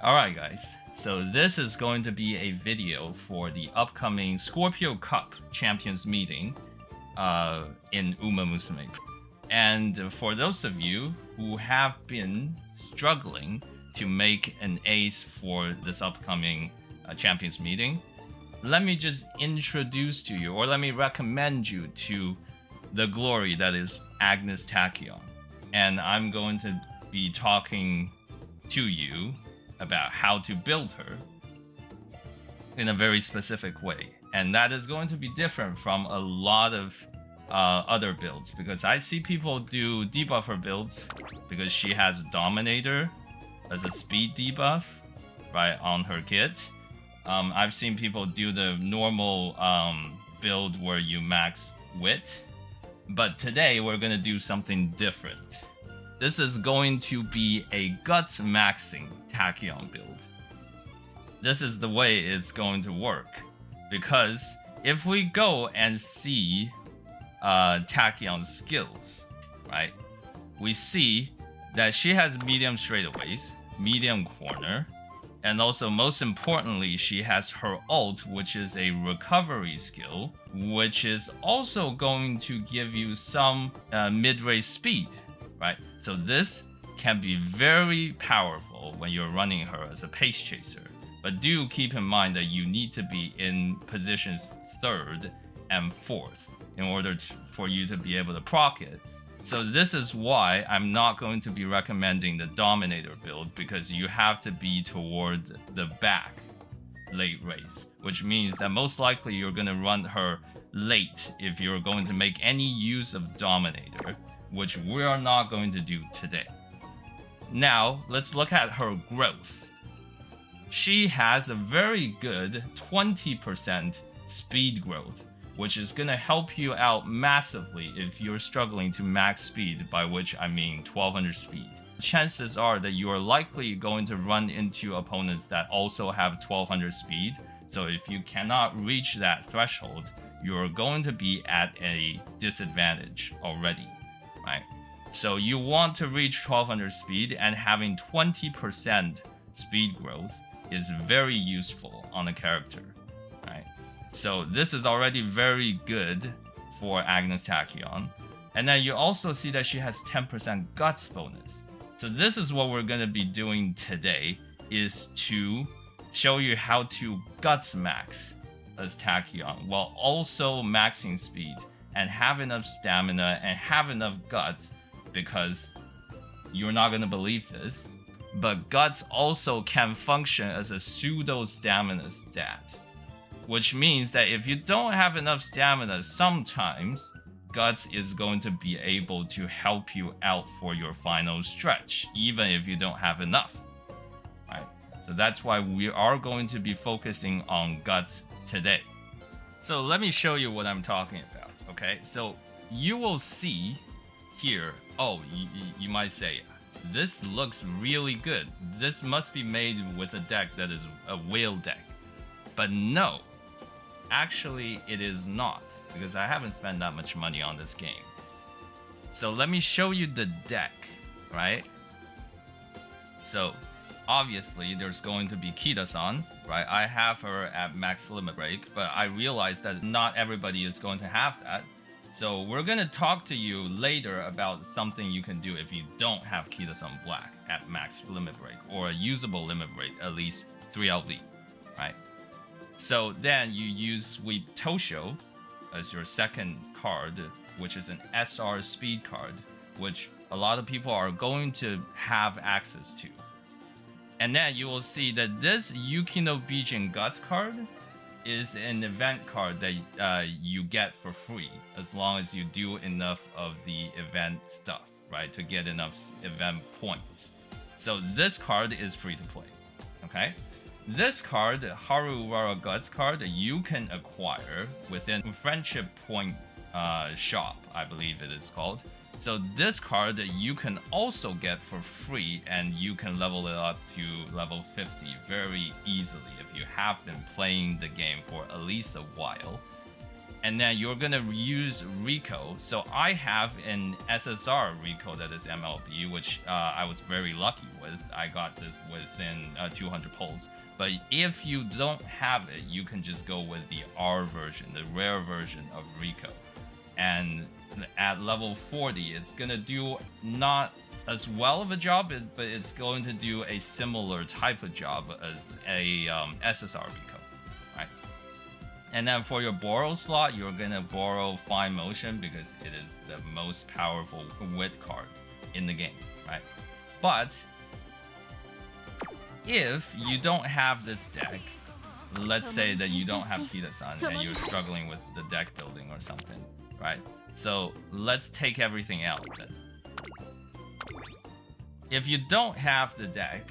Alright guys, so this is going to be a video for the upcoming Scorpio Cup Champions meeting in Umamusume. And for those of you who have been struggling to make an ace for this upcoming Champions meeting, let me just introduce to you, or let me recommend you to the glory that is Agnes Tachyon. And I'm going to be talking to you about how to build her in a very specific way. And that is going to be different from a lot of other builds, because I see people do debuffer builds because she has Dominator as a speed debuff, right, on her kit. I've seen people do the normal build where you max wit, but today we're going to do something different. This is going to be a Gutsmaxxing Tachyon build. This is the way it's going to work, because if we go and see Tachyon's skills, right, we see that she has medium straightaways, medium corner, and also most importantly, she has her ult, which is a recovery skill, which is also going to give you some mid-range speed, right? So this can be very powerful when you're running her as a pace chaser. But do keep in mind that you need to be in positions 3rd and 4th in order for you to be able to proc it. So this is why I'm not going to be recommending the Dominator build, because you have to be toward the back late race, which means that most likely you're going to run her late if you're going to make any use of Dominator, which we are not going to do today. Now, let's look at her growth. She has a very good 20% speed growth, which is going to help you out massively if you're struggling to max speed, by which I mean 1200 speed. Chances are that you are likely going to run into opponents that also have 1200 speed, so if you cannot reach that threshold, you're going to be at a disadvantage already, right? So you want to reach 1200 speed, and having 20% speed growth is very useful on a character, right? So this is already very good for Agnes Tachyon. And then you also see that she has 10% guts bonus. So this is what we're going to be doing today, is to show you how to guts max as Tachyon while also maxing speed and have enough stamina and have enough guts, because you're not going to believe this, but guts also can function as a pseudo stamina stat. Which means that if you don't have enough stamina, sometimes Guts is going to be able to help you out for your final stretch, even if you don't have enough. Right? So that's why we are going to be focusing on Guts today. So let me show you what I'm talking about, okay? So you will see here, oh, you might say, this looks really good. This must be made with a deck that is a whale deck. But no. Actually, it is not, because I haven't spent that much money on this game. So let me show you the deck, right? So obviously there's going to be Kita-san, right? I have her at max limit break, but I realize that not everybody is going to have that. So we're going to talk to you later about something you can do if you don't have Kita-san Black at max limit break, or a usable limit break, at least 3 LV, right? So then you use Sweep Tosho as your second card, which is an SR speed card, which a lot of people are going to have access to. And then you will see that this Yukino Bijin Guts card is an event card that you get for free, as long as you do enough of the event stuff, right, to get enough event points. So this card is free to play, okay? This card, Haruwara Guts card, you can acquire within Friendship Point shop, I believe it is called. So this card you can also get for free, and you can level it up to level 50 very easily if you have been playing the game for at least a while. and then you're gonna use Rico. So I have an SSR Rico that is MLB, which I was very lucky with. I got this within 200 pulls. But if you don't have it, you can just go with the R version, the rare version of Rico. And at level 40, it's gonna do not as well of a job, but it's going to do a similar type of job as a SSR Rico, right? And then for your borrow slot, you're gonna borrow Fine Motion because it is the most powerful wit card in the game, right? But if you don't have this deck, let's say that you don't have Kita-san and you're struggling with the deck building or something, right? So let's take everything out then. If you don't have the deck,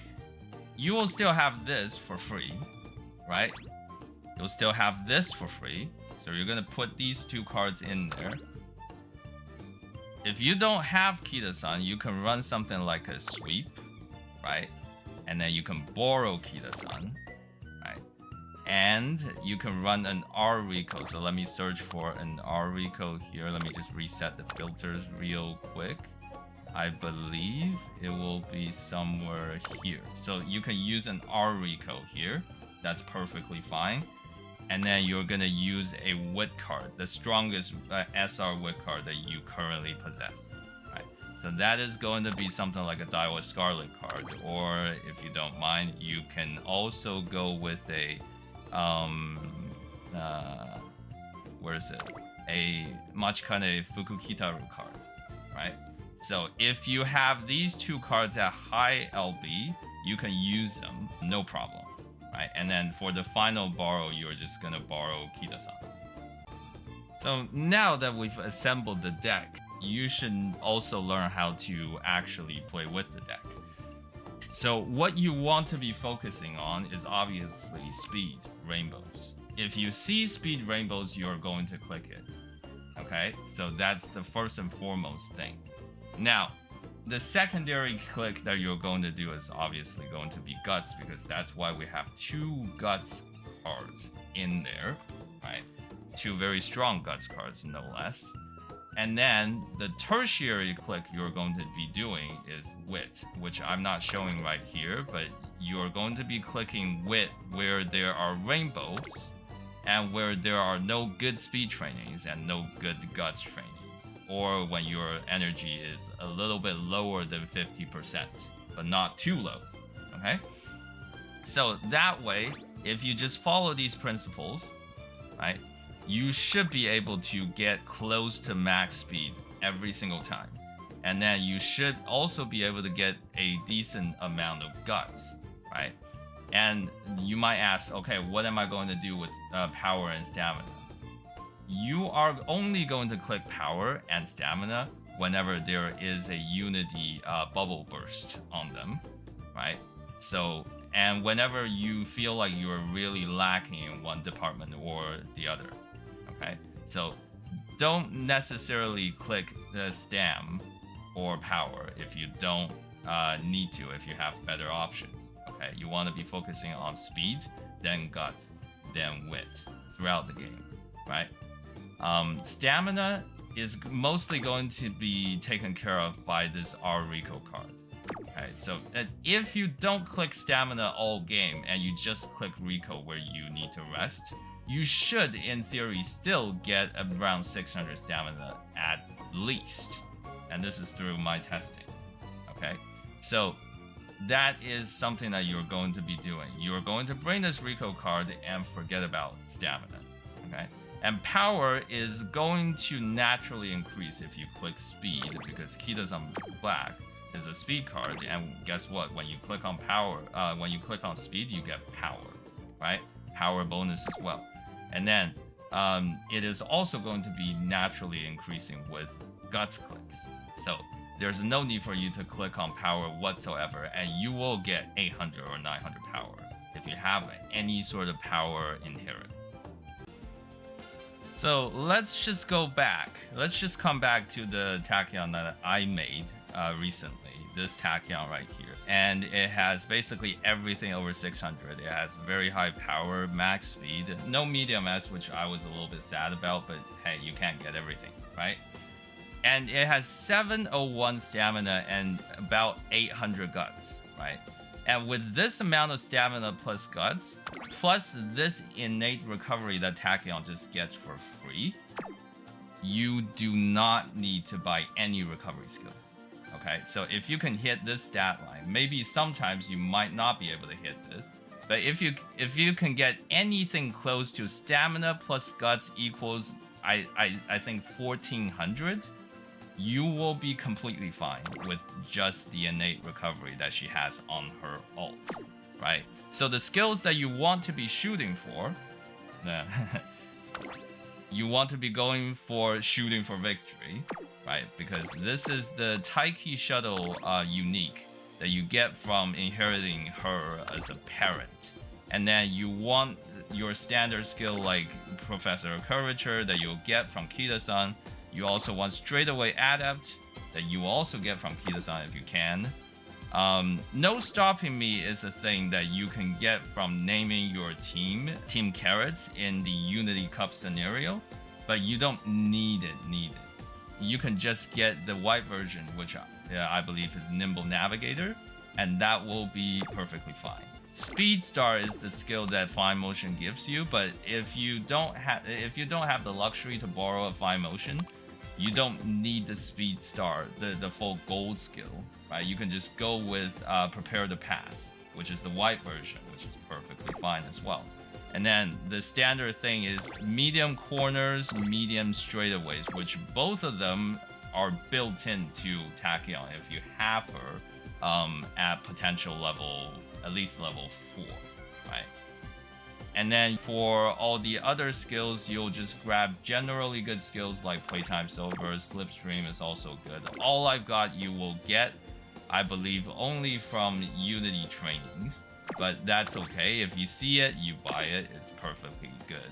you will still have this for free, right? You'll still have this for free. So you're gonna put these two cards in there. If you don't have Kita-san, you can run something like a sweep, right? And then you can borrow Kita-san, right? And you can run an R Rico. So let me search for an R Rico here. Let me just reset the filters real quick. I believe it will be somewhere here. So you can use an R Rico here. That's perfectly fine. And then you're gonna use a wit card, the strongest SR wit card that you currently possess. Right? So that is going to be something like a Daiwa Scarlet card, or if you don't mind, you can also go with a where is it? A Machikane Fukukitaru card, right? So if you have these two cards at high LB, you can use them, no problem, right? And then for the final borrow, you're just gonna borrow Kita-san. So now that we've assembled the deck, you should also learn how to actually play with the deck. So what you want to be focusing on is obviously speed rainbows. If you see speed rainbows, you're going to click it, okay? So that's the first and foremost thing. Now, the secondary click that you're going to do is obviously going to be Guts, because that's why we have two Guts cards in there, right? Two very strong Guts cards, no less. And then the tertiary click you're going to be doing is Wit, which I'm not showing right here, but you're going to be clicking Wit where there are rainbows and where there are no good speed trainings and no good Guts trainings, or when your energy is a little bit lower than 50%, but not too low, okay? So that way, if you just follow these principles, right, you should be able to get close to max speed every single time. And then you should also be able to get a decent amount of Guts, right? And you might ask, okay, what am I going to do with power and stamina? You are only going to click power and stamina whenever there is a unity bubble burst on them, right? So, and whenever you feel like you're really lacking in one department or the other, okay? So don't necessarily click the stam or power if you don't need to, if you have better options, okay? You want to be focusing on speed, then Guts, then Wit throughout the game, right? Stamina is mostly going to be taken care of by this R Rico card. Okay, so if you don't click stamina all game and you just click Rico where you need to rest, you should, in theory, still get around 600 stamina at least. And this is through my testing. Okay, so that is something that you're going to be doing. You're going to bring this Rico card and forget about stamina. Okay. And power is going to naturally increase if you click speed, because Kita-san Black is a speed card, and guess what? When you click on power, when you click on speed, you get power, right? Power bonus as well. And then it is also going to be naturally increasing with Guts clicks. So there's no need for you to click on power whatsoever, and you will get 800 or 900 power if you have any sort of power inherent. So let's just go back. Let's just come back to the Tachyon that I made recently. This Tachyon right here. and it has basically everything over 600. It has very high power, max speed, no medium S, which I was a little bit sad about, but hey, you can't get everything, right? And it has 701 stamina and about 800 guts, right? And with this amount of stamina plus guts, plus this innate recovery that Tachyon just gets for free, you do not need to buy any recovery skills. Okay, so if you can hit this stat line, maybe sometimes you might not be able to hit this, but if you can get anything close to stamina plus guts equals I think 1400, you will be completely fine with just the innate recovery that she has on her ult, right? So the skills that you want to be shooting for, you want to be going for shooting for victory, right? Because this is the Taiki shuttle unique that you get from inheriting her as a parent. And then you want your standard skill like Professor Curvature that you'll get from Kita-san. You also want straightaway Adept that you also get from Kita-san if you can. No Stopping Me is a thing that you can get from naming your Team Carrots in the Unity Cup scenario, but you don't need it. You can just get the white version, which I believe is Nimble Navigator, and that will be perfectly fine. Speed Star is the skill that Fine Motion gives you, but if you don't have the luxury to borrow a Fine Motion, you don't need the Speed Star, the full gold skill, right? You can just go with Prepare to Pass, which is the white version, which is perfectly fine as well. And then the standard thing is medium corners, medium straightaways, which both of them are built into Tachyon if you have her at potential level, at least level 4, right? And then for all the other skills, you'll just grab generally good skills like Playtime Silver, Slipstream is also good. All I've got you will get, I believe, only from Unity trainings, but that's okay. If you see it, you buy it, it's perfectly good.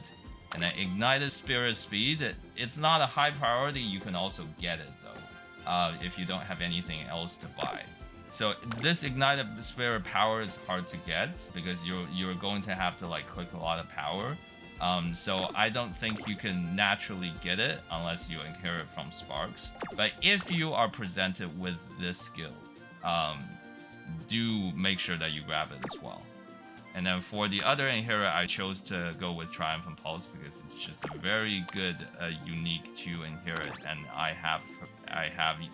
And then Ignited Spirit Speed, it's not a high priority, you can also get it though, if you don't have anything else to buy. So this Ignited Spirit power is hard to get because you're going to have to like click a lot of power. So I don't think you can naturally get it unless you inherit from Sparks. But if you are presented with this skill, do make sure that you grab it as well. And then for the other inherit, I chose to go with Triumph and Pulse because it's just a very good unique to inherit, and I have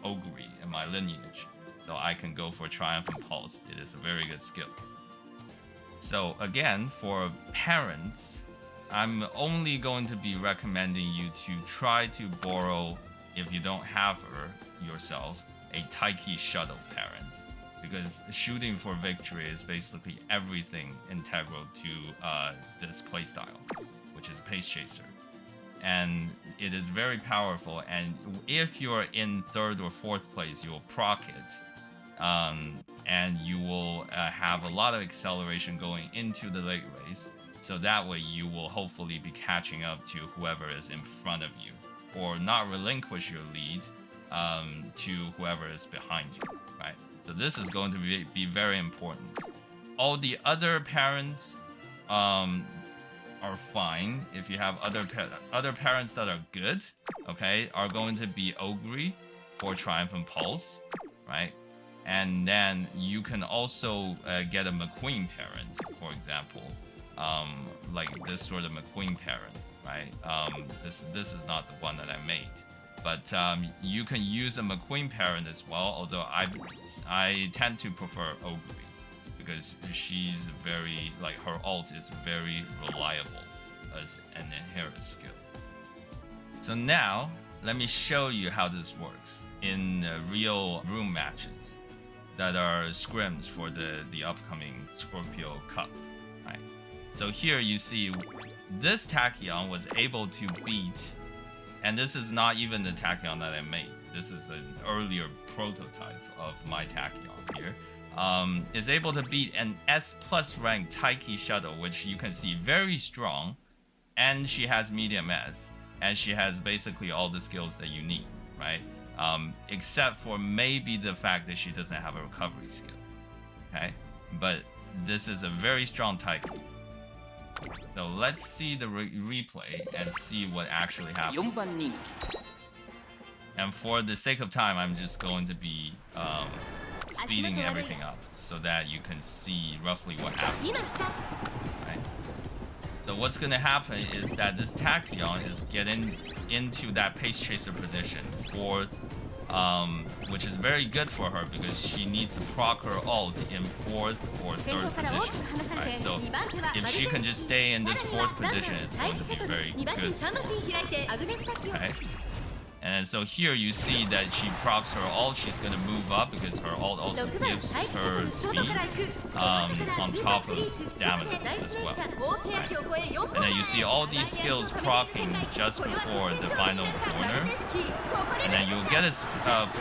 Ogre in my lineage. So I can go for Triumph and Pulse. It is a very good skill. So again, for parents, I'm only going to be recommending you to try to borrow, if you don't have her yourself, a Taiki shuttle parent. Because shooting for victory is basically everything integral to this playstyle, which is Pace Chaser. And it is very powerful, and if you're in 3rd or 4th place, you'll proc it. And you will have a lot of acceleration going into the late race, so that way you will hopefully be catching up to whoever is in front of you, or not relinquish your lead to whoever is behind you, right? So this is going to be very important. All the other parents are fine. If you have other parents that are good, okay, are going to be Ogre for Triumph and Pulse, right? And then you can also get a McQueen parent, for example, like this sort of McQueen parent, right? This is not the one that I made, but you can use a McQueen parent as well. Although I tend to prefer Ogre because she's very, like, her ult is very reliable as an inherent skill. So now let me show you how this works in real room matches that are scrims for the upcoming Scorpio Cup, right? So here you see this Tachyon was able to beat, and this is not even the Tachyon that I made. This is an earlier prototype of my Tachyon here. Is able to beat an S+ rank Taiki shuttle, which you can see very strong, and she has medium S, and she has basically all the skills that you need, right? Except for maybe the fact that she doesn't have a recovery skill. Okay, but this is a very strong Taiki. So let's see the replay and see what actually happened. And for the sake of time, I'm just going to be speeding everything up so that you can see roughly what happened. Right? So what's going to happen is that this Tachyon is getting into that pace chaser position, fourth, which is very good for her because she needs to proc her ult in fourth or third position. Right? So if she can just stay in this fourth position, it's going to be very good for her. Right? And so here you see that she procs her ult, she's going to move up because her ult also gives her speed on top of stamina as well. Right? And then you see all these skills proccing just before the final corner. And then you'll get a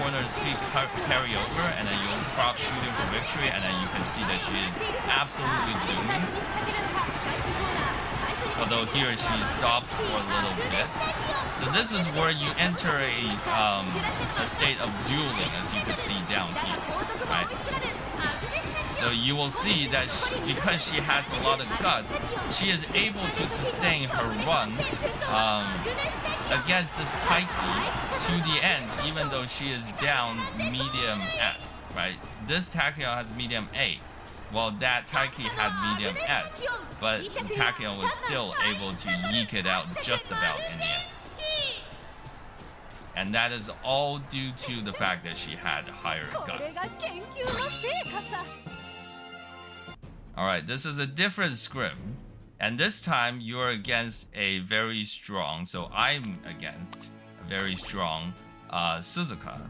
corner speed carryover, and then you'll proc shooting for victory, and then you can see that she is absolutely zooming. Although here she stopped for a little bit. So this is where you enter a state of dueling, as you can see down here, right? So you will see that because she has a lot of guts, she is able to sustain her run against this Taiki to the end, even though she is down medium S, right? This Tachyon has medium A. Well, that Taiki had medium S, but Tachyon was still able to yeek it out just about in the end. And that is all due to the fact that she had higher guts. Alright, this is a different Scrim. And this time you're against a very strong, so I'm against a very strong Suzuka,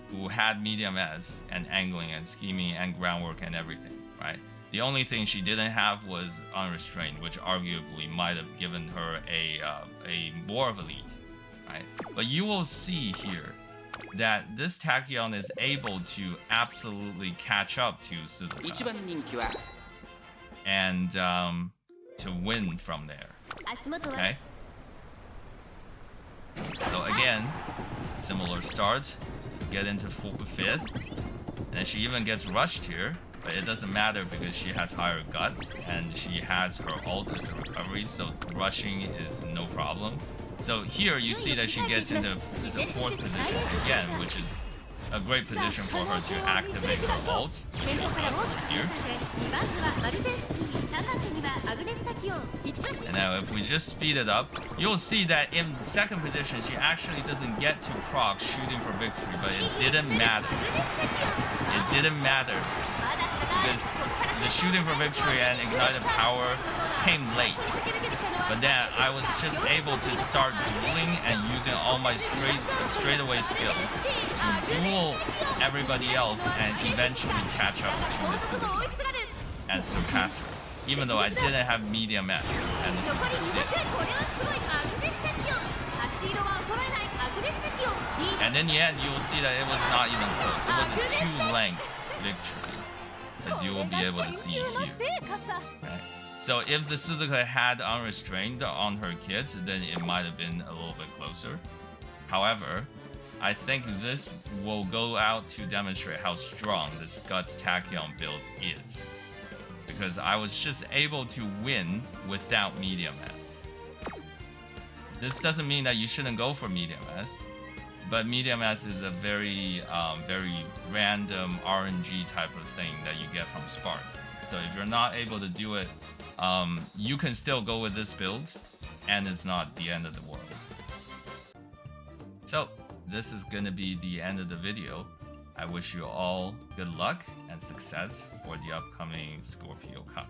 who had medium S and angling and scheming and groundwork and everything, right? The only thing she didn't have was unrestrained, which arguably might have given her a more of a lead. Right? But you will see here that this Tachyon is able to absolutely catch up to Suzuka and to win from there. Okay? So again, similar start, get into fifth, and then she even gets rushed here, but it doesn't matter because she has higher guts and she has her ult as a recovery, so rushing is no problem. So here you see that she gets into the fourth position again, which is a great position for her to activate her ult. She does over here. And now if we just speed it up, you'll see that in second position she actually doesn't get to proc shooting for victory, but it didn't matter. It didn't matter because the shooting for victory and ignited power came late. But then I was just able to start dueling and using all my straightaway skills to duel everybody else and eventually catch up to the Suzuka and surpass her, even though I didn't have medium S and the Suzuka did. And in the end, you will see that it was not even close. It was a 2-length victory, as you will be able to see here. Okay? So if the Suzuka had unrestrained on her kit, then it might have been a little bit closer. However, I think this will go out to demonstrate how strong this Guts Tachyon build is. Because I was just able to win without medium S. This doesn't mean that you shouldn't go for medium S, but medium S is a very random RNG type of thing that you get from Spark. So if you're not able to do it, you can still go with this build, and it's not the end of the world. So this is gonna be the end of the video. I wish you all good luck and success for the upcoming Scorpio Cup.